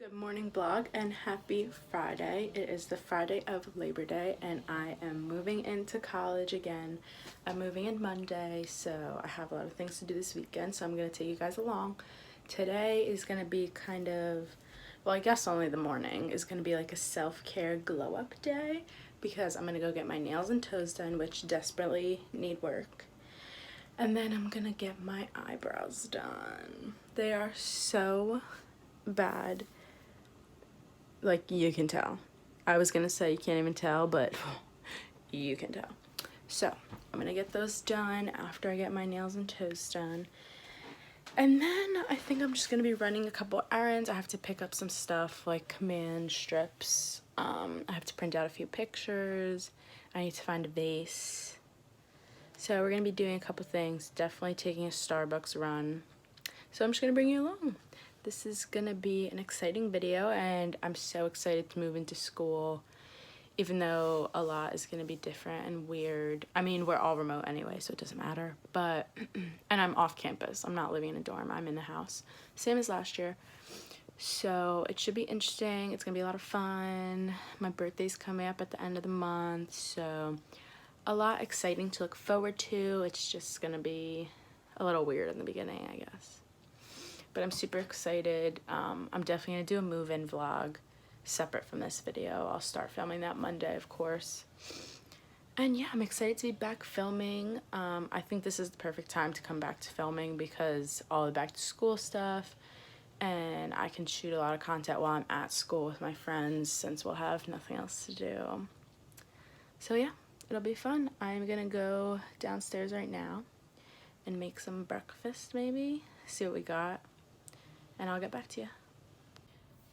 Good morning vlog and happy Friday. It is the Friday of Labor Day and I am moving into college again. I'm moving in Monday, so I have a lot of things to do this weekend, so I'm going to take you guys along. Today is going to be kind of, well, I guess only the morning is going to be like a self-care glow up day because I'm going to go get my nails and toes done, which desperately need work. And then I'm going to get my eyebrows done. They are so bad. Like, you can tell. I was gonna say you can't even tell, but you can tell. So I'm gonna get those done after I get my nails and toes done, and then I think I'm just gonna be running a couple errands. I have to pick up some stuff like command strips. I have to print out a few pictures. I need to find a vase. So we're gonna be doing a couple things. Definitely taking a Starbucks run. So I'm just gonna bring you along. This is gonna be an exciting video and I'm so excited to move into school, even though a lot is gonna be different and weird. I mean, we're all remote anyway, so it doesn't matter, but, and I'm off campus. I'm not living in a dorm, I'm in the house. Same as last year. So it should be interesting. It's gonna be a lot of fun. My birthday's coming up at the end of the month, so a lot exciting to look forward to. It's just gonna be a little weird in the beginning, I guess. But I'm super excited. I'm definitely gonna do a move-in vlog separate from this video. I'll start filming that Monday, of course. And yeah, I'm excited to be back filming. I think this is the perfect time to come back to filming because all the back to school stuff, and I can shoot a lot of content while I'm at school with my friends since we'll have nothing else to do. So yeah, it'll be fun. I'm gonna go downstairs right now and make some breakfast, maybe, see what we got, and I'll get back to you.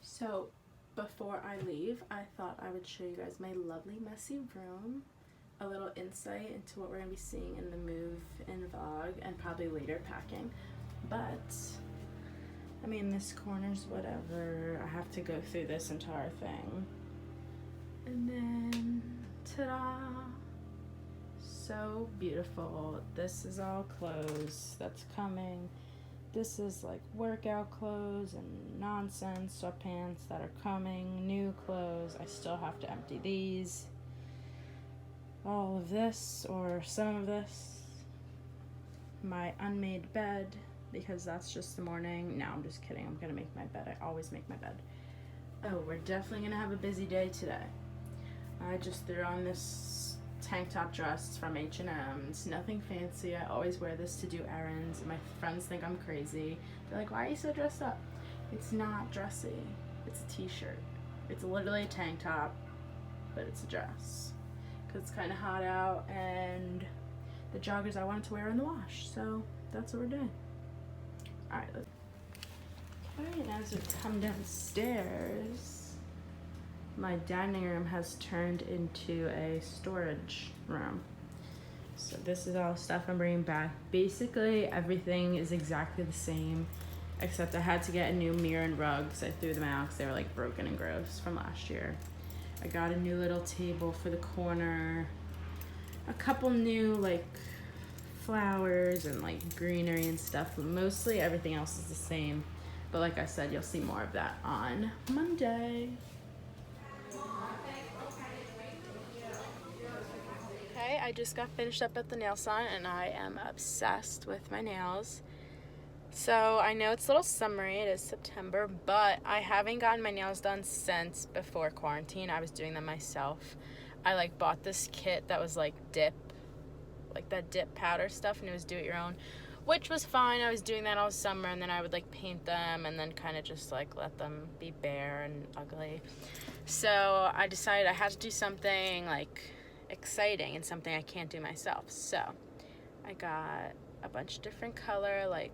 So before I leave, I thought I would show you guys my lovely messy room, a little insight into what we're gonna be seeing in the move-in vlog and probably later packing. But I mean, this corner's whatever. I have to go through this entire thing. And then ta-da! So beautiful. This is all clothes that's coming. This is like workout clothes and nonsense, sweatpants that are coming, new clothes. I still have to empty these. All of this, or some of this. My unmade bed, because that's just the morning. No, I'm just kidding. I'm gonna make my bed. I always make my bed. Oh, we're definitely gonna have a busy day today. I just threw on this tank top dress from H&M. It's nothing fancy. I always wear this to do errands. My friends think I'm crazy. They're like, why are you so dressed up? It's not dressy. It's a t-shirt. It's literally a tank top, but it's a dress. Because it's kind of hot out, and the joggers I wanted to wear in the wash. So that's what we're doing. Alright, okay, and as we come downstairs, my dining room has turned into a storage room. So this is all stuff I'm bringing back. Basically, everything is exactly the same, except I had to get a new mirror and rugs. I threw them out because they were like broken and gross from last year. I got a new little table for the corner, a couple new like flowers and like greenery and stuff, but mostly everything else is the same. But like I said, you'll see more of that on Monday. Okay, I just got finished up at the nail salon and I am obsessed with my nails. So I know it's a little summery, it is September, but I haven't gotten my nails done since before quarantine. I was doing them myself. I like bought this kit that was like dip, like that dip powder stuff, and it was do it your own, which was fine. I was doing that all summer, and then I would like paint them and then kind of just like let them be bare and ugly. So I decided I had to do something like exciting and something I can't do myself. So I got a bunch of different color, like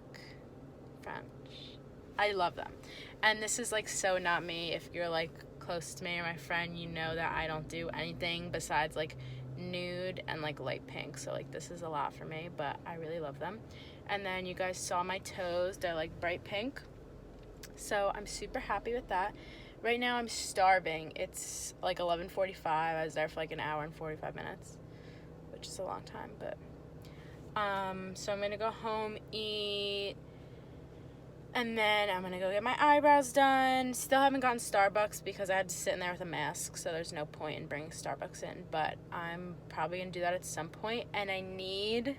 French. I love them. And this is like so not me. If you're like close to me or my friend, you know that I don't do anything besides like nude and like light pink. So like this is a lot for me, but I really love them. And then you guys saw my toes. They're like bright pink. So I'm super happy with that. Right now I'm starving. It's like 11:45. I was there for like an hour and 45 minutes, which is a long time, but so I'm gonna go home, eat, And then I'm gonna go get my eyebrows done. Still haven't gotten Starbucks because I had to sit in there with a mask, so there's no point in bringing Starbucks in. But I'm probably gonna do that at some point. And I need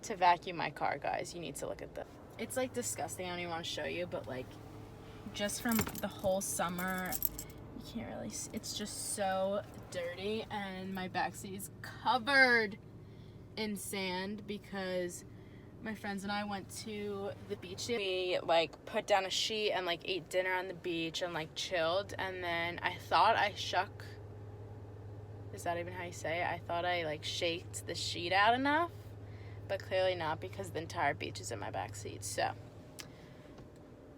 to vacuum my car, guys. You need to look at this. It's like disgusting. I don't even want to show you, but like just from the whole summer, you can't really see. It's just so dirty, and my backseat is covered in sand because my friends and I went to the beach. We like put down a sheet and like ate dinner on the beach and like chilled, and then I thought I shook, is that even how you say it? I thought I like shaked the sheet out enough, but clearly not because the entire beach is in my back seat. So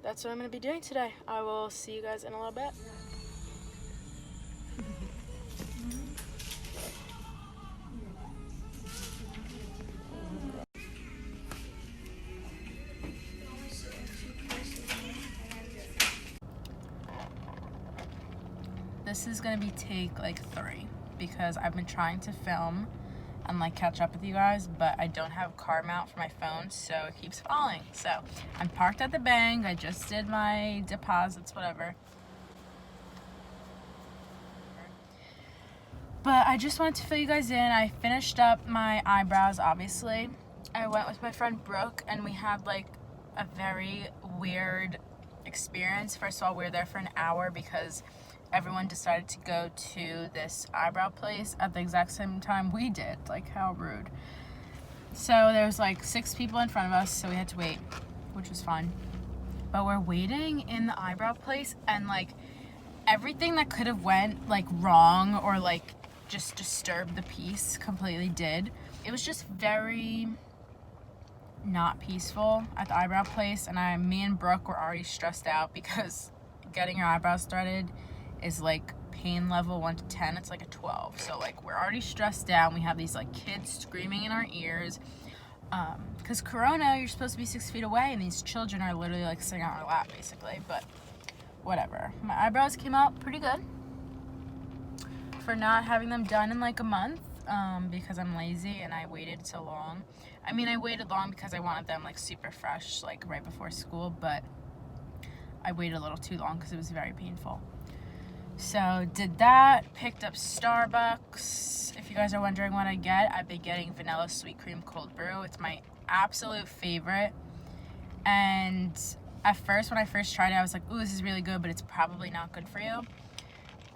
that's what I'm gonna be doing today. I will see you guys in a little bit. This is gonna be take like 3 because I've been trying to film and like catch up with you guys, but I don't have car mount for my phone, so it keeps falling. So I'm parked at the bank. I just did my deposits, whatever. But I just wanted to fill you guys in. I finished up my eyebrows, obviously. I went with my friend Brooke, and we had like a very weird experience. First of all, we were there for an hour because everyone decided to go to this eyebrow place at the exact same time we did. Like, how rude. So there was like 6 people in front of us, so we had to wait, which was fun. But we're waiting in the eyebrow place, and like everything that could have went like wrong or like just disturbed the peace completely did. It was just very not peaceful at the eyebrow place, and me and Brooke were already stressed out because getting your eyebrows started is like pain level 1 to 10. It's like a 12. So like we're already stressed out. We have these like kids screaming in our ears because Corona, you're supposed to be 6 feet away, and these children are literally like sitting on our lap basically. But whatever. My eyebrows came out pretty good for not having them done in like a month because I'm lazy and I waited so long. I mean, I waited long because I wanted them like super fresh, like right before school, but I waited a little too long because it was very painful. So did that, picked up Starbucks. If you guys are wondering what I get, I've been getting vanilla sweet cream cold brew. It's my absolute favorite. And at first, when I first tried it, I was like, ooh, this is really good, but it's probably not good for you.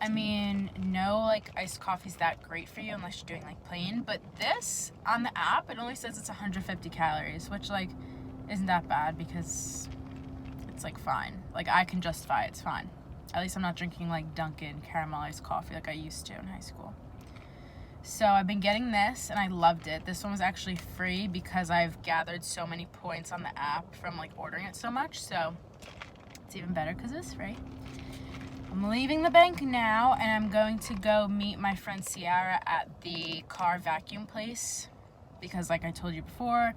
I mean, no like iced coffee's that great for you unless you're doing like plain, but this on the app, it only says it's 150 calories, which like isn't that bad because it's like fine. Like I can justify it, it's fine. At least I'm not drinking like Dunkin' caramelized coffee like I used to in high school. So I've been getting this and I loved it. This one was actually free because I've gathered so many points on the app from like ordering it so much. So it's even better because it's free. I'm leaving the bank now and I'm going to go meet my friend Ciara at the car vacuum place because like I told you before,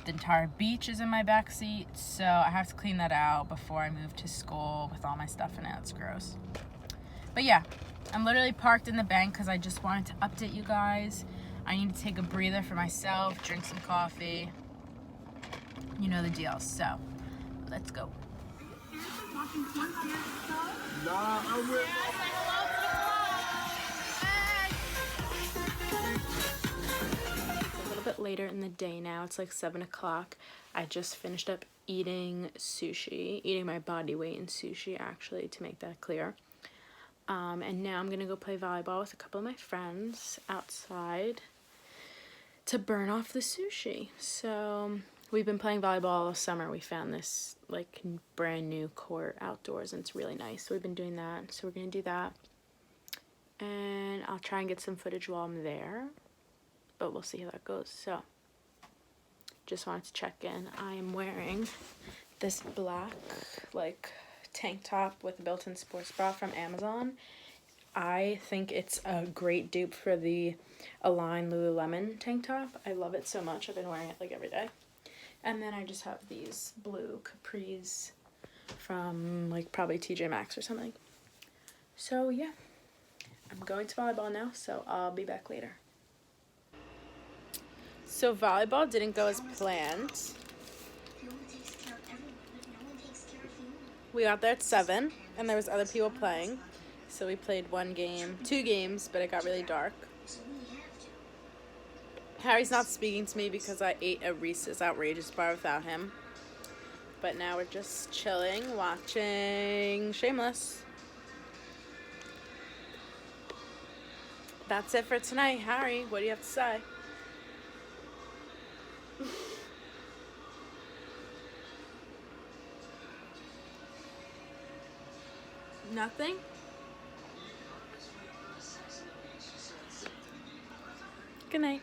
the entire beach is in my back seat, so I have to clean that out before I move to school with all my stuff in it. It's gross. But yeah, I'm literally parked in the bank because I just wanted to update you guys. I need to take a breather for myself, drink some coffee. You know the deal. So let's go. A little bit later in the day now. It's like 7 o'clock. I just finished up eating my body weight in sushi, actually, to make that clear. And now I'm gonna go play volleyball with a couple of my friends outside to burn off the sushi. So we've been playing volleyball all summer. We found this like brand new court outdoors and it's really nice. So we've been doing that. So we're gonna do that. And I'll try and get some footage while I'm there. But we'll see how that goes. So just wanted to check in. I am wearing this black like tank top with a built-in sports bra from Amazon. I think it's a great dupe for the Align Lululemon tank top. I love it so much. I've been wearing it like every day. And then I just have these blue capris from like probably TJ Maxx or something. So yeah, I'm going to volleyball now, so I'll be back later. So volleyball didn't go as planned. We got there at 7, and there was other people playing. So we played 2 games, but it got really dark. Harry's not speaking to me because I ate a Reese's Outrageous bar without him. But now we're just chilling, watching Shameless. That's it for tonight. Harry, what do you have to say? Nothing? Good night.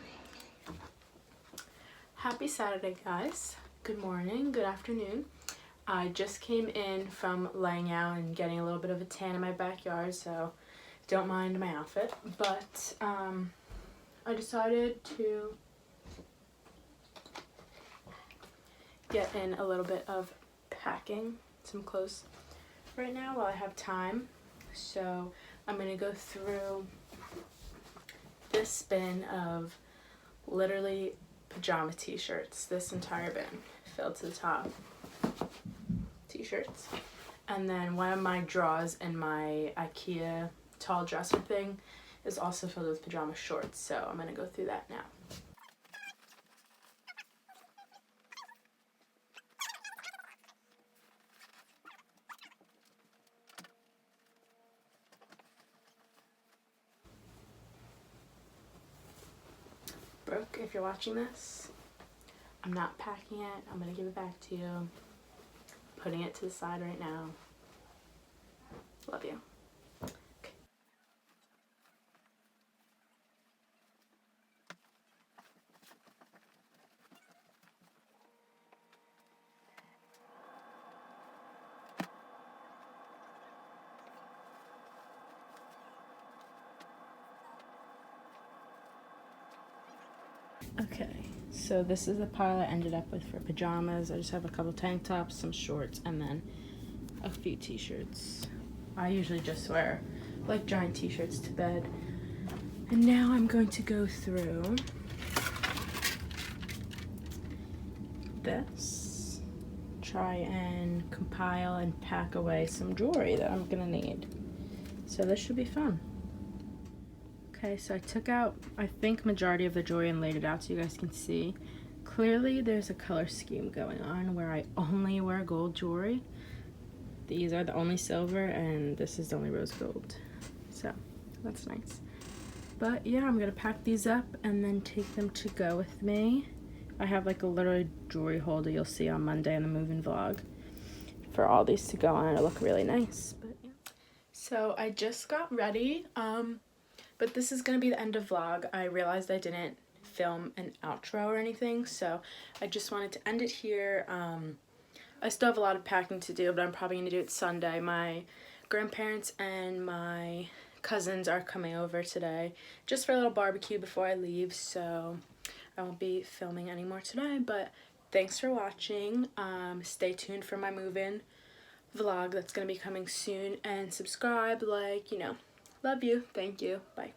Happy Saturday, guys. Good morning, good afternoon. I just came in from laying out and getting a little bit of a tan in my backyard, so don't mind my outfit. But I decided to get in a little bit of packing some clothes right now while I have time. So I'm going to go through this bin of literally pajama t-shirts, this entire bin filled to the top t-shirts, and then one of my drawers in my IKEA tall dresser thing is also filled with pajama shorts, so I'm gonna go through that now. Brooke, if you're watching this, I'm not packing it. I'm gonna give it back to you. Putting it to the side right now. Love you. Okay. Okay, so this is the pile I ended up with for pajamas. I just have a couple tank tops, some shorts, and then a few t-shirts. I usually just wear like giant t-shirts to bed. And now I'm going to go through this, try and compile and pack away some jewelry that I'm gonna need. So this should be fun. Okay, so I took out, I think, majority of the jewelry and laid it out so you guys can see. Clearly there's a color scheme going on where I only wear gold jewelry. These are the only silver and this is the only rose gold. So that's nice. But yeah, I'm gonna pack these up and then take them to go with me. I have like a little jewelry holder you'll see on Monday in the move-in vlog for all these to go on. It'll look really nice. But yeah. So I just got ready. But this is gonna be the end of vlog. I realized I didn't film an outro or anything, so I just wanted to end it here. I still have a lot of packing to do, but I'm probably gonna do it Sunday. My grandparents and my cousins are coming over today just for a little barbecue before I leave, so I won't be filming anymore today. But thanks for watching. Stay tuned for my move-in vlog that's gonna be coming soon, and subscribe, like, you know. Love you. Thank you. Bye.